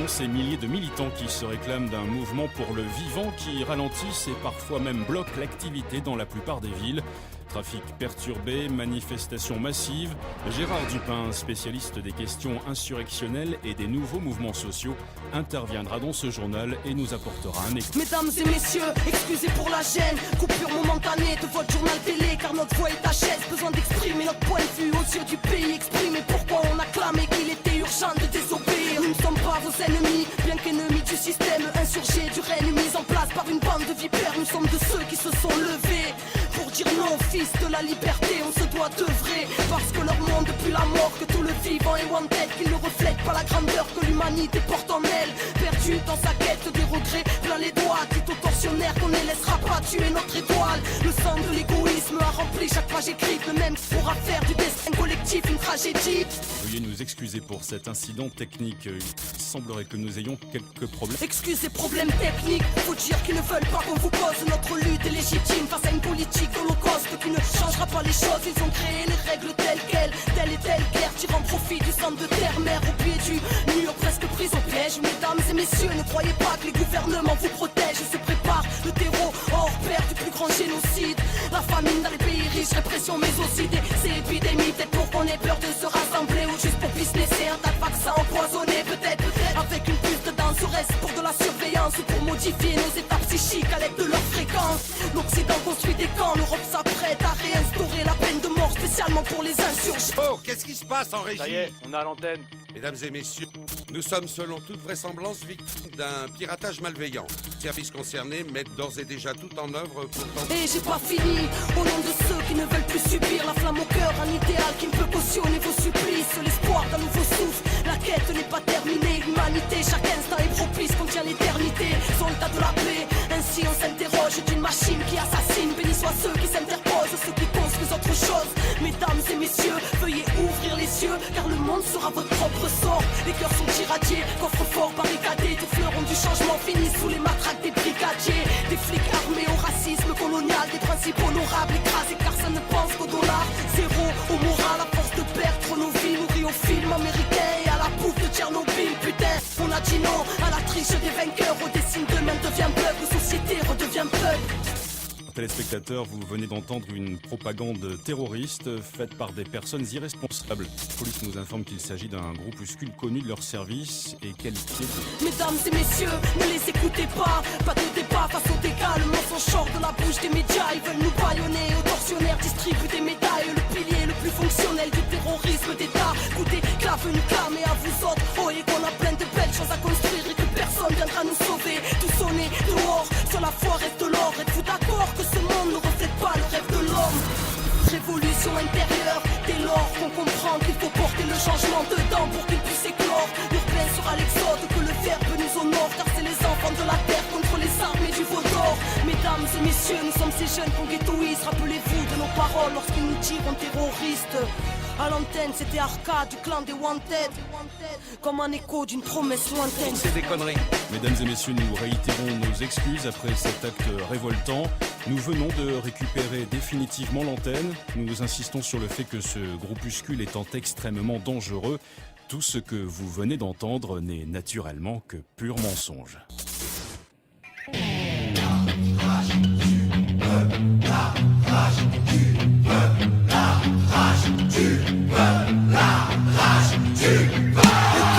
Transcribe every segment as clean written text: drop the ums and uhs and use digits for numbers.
sont ces milliers de militants qui se réclament d'un mouvement pour le vivant qui ralentissent et parfois même bloquent l'activité dans la plupart des villes. Trafic perturbé, manifestations massives. Gérard Dupin, spécialiste des questions insurrectionnelles et des nouveaux mouvements sociaux, interviendra dans ce journal et nous apportera un écho. Mesdames et messieurs, excusez pour la gêne, coupure momentanée de votre journal télé, car notre voix est HS, besoin d'exprimer notre point de vue aux yeux du pays, exprimer pourquoi on a clamé qu'il était urgent de désobéir. Nous ne sommes pas vos ennemis, bien qu'ennemis du système insurgé, du règne mis en place par une bande de vipères. Nous sommes de ceux qui se sont levés pour dire non, fils de la liberté, on se doit d'œuvrer, parce que leur monde depuis la mort, que tout le vivant est wanted, qu'ils ne reflètent pas la grandeur que l'humanité porte en elle. Perdu dans sa quête des regrets, plein les doigts, dit aux tortionnaires qu'on ne laissera pas tuer notre étoile. Le sang de l'égoïsme a rempli chaque page écrite, le même pourra faire du destin collectif une tragédie. Veuillez nous excuser pour cet incident technique. Il semblerait que nous ayons quelques problèmes. Excusez, problèmes techniques, faut dire qu'ils ne veulent pas qu'on vous pose. Notre lutte est légitime face à une politique d'holocauste qui ne changera pas les choses. Ils ont créé les règles telles quelles, telle et telle guerre, tirant profit du sang de terre-mère au pied du mur, presque pris au piège. Mesdames et messieurs, ne croyez pas que les gouvernements vous protègent. Se prépare le terreau hors pair du plus grand génocide. La famine dans les pays riches, répression mais aussi des épidémies. Peut-être pour qu'on ait peur de se rassembler ou juste pour businesser un tas de vaccins empoisonnés. Peut-être avec une puce dedans, serait-ce pour de la surveillance ou pour modifier nos états psychiques à l'aide de leur fréquence. L'Occident construit des camps, l'Europe s'apprête à réinstaurer la peine de mort spécialement pour les insurgés. Oh, qu'est-ce qui se passe en régie? Ça y est, on a l'antenne. Mesdames et messieurs, nous sommes selon toute vraisemblance victimes d'un piratage malveillant. Les services concernés mettent d'ores et déjà tout en œuvre pour tenter... Et j'ai pas fini, au nom de ceux qui ne veulent plus subir la flamme au cœur, un idéal qui ne peut cautionner vos supplices, l'espoir d'un nouveau souffle. La quête n'est pas terminée, l'humanité, chaque instant est propice, contient l'éternité. Soldats de la paix, ainsi on s'interroge d'une machine qui assassine. Bénis soient ceux qui s'interposent, ceux qui construisent autre chose. Mesdames et messieurs, veuillez ouvrir les yeux, car le monde sera votre propre sort. Les cœurs sont irradiés, coffres forts barricadés, tous fleurons du changement finissent sous les matraques des brigadiers. Des flics armés au racisme colonial, des principes honorables écrasés car ça ne pense qu'au dollar. Zéro au moral, à force de perdre nos vies, nourris au film américain et à la bouffe de Tchernobyl. Putain, on a dit non à la triche des vainqueurs, au dessin demain devient bug, la société redevient pug. Téléspectateurs, vous venez d'entendre une propagande terroriste faite par des personnes irresponsables. La police nous informe qu'il s'agit d'un groupuscule connu de leur service et qualifié de... Mesdames et messieurs, ne les écoutez pas de débat face au dégâts, le mensonge sort de la bouche des médias. Ils veulent nous bâillonner, aux tortionnaires distribuent des médailles. Le pilier le plus fonctionnel du terrorisme d'État. Écoutez, clave une clame et à vous autres, oh, et qu'on a plein de belles choses à construire et que personne viendra nous sauver. Tout sonner dehors, sur la foi reste l'or. Êtes-vous d'accord que ce monde ne reflète pas le rêve de l'homme? Révolution intérieure, dès lors qu'on comprend qu'il faut porter le changement dedans pour qu'il puisse éclore. L'urbain sera l'exode, que le verbe nous honore, car c'est les enfants de la terre contre les armées du veau d'or. Mesdames et messieurs, nous sommes ces jeunes qu'on ghettoise. Rappelez-vous de nos paroles lorsqu'ils nous diront terroristes. À l'antenne, c'était Arcade du clan des Wanted, comme un écho d'une promesse lointaine. C'est des conneries. Mesdames et messieurs, nous réitérons nos excuses après cet acte révoltant. Nous venons de récupérer définitivement l'antenne. Nous insistons sur le fait que ce groupuscule étant extrêmement dangereux, tout ce que vous venez d'entendre n'est naturellement que pur mensonge. Ok,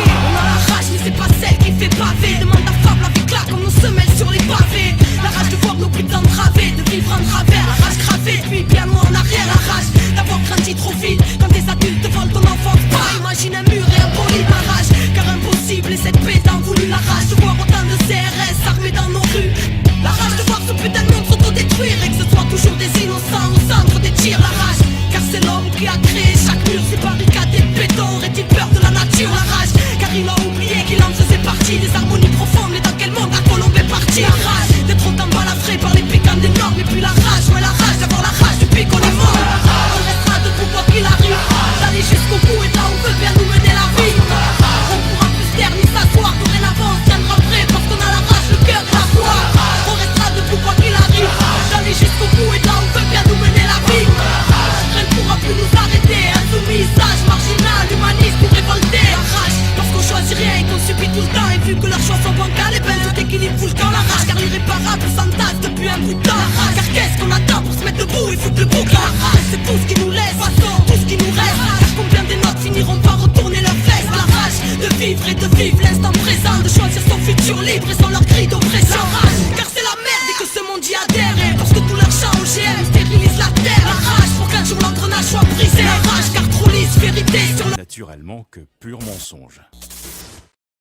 on a la rage, mais c'est pas celle qui fait pavé. Demande à Fable avec là comme nos semelles sur les pavés. La rage de voir nos putains bravés, de vivre en travers. La rage gravée, puis bien loin en arrière. La rage d'avoir grandi trop vite quand des adultes volent ton enfance. Pas imagine un mur et un poli ma rage, car impossible et cette paix t'en voulu. La rage de voir autant de CRS armés dans nos rues. La rage de voir ce putain de monde s'autodétruire et que ce soit toujours des innocents au centre des tirs. La rage, car c'est l'homme qui a créé chaque mur, ces barricades et le béton. Aurait-il peur de la nature? La rage, car il a oublié qu'il en faisait l'équilibre fout le camp, la rage car l'irréparable s'entasse depuis un bout de temps. Car qu'est-ce qu'on attend pour se mettre debout et foutre le bouc? La rage c'est tout ce qui nous laisse, tout ce qui nous reste. Car combien des nôtres finiront par retourner leur veste? La rage de vivre et de vivre l'instant présent, de choisir son futur libre et sans leur cri d'oppression. La rage car c'est la merde et que ce monde y adhère. Et parce que tout leur champ OGM stérilise la terre. La rage pour qu'un jour l'engrenage soit brisé. La rage car trop lisse vérité sur le... Naturellement que pur mensonge.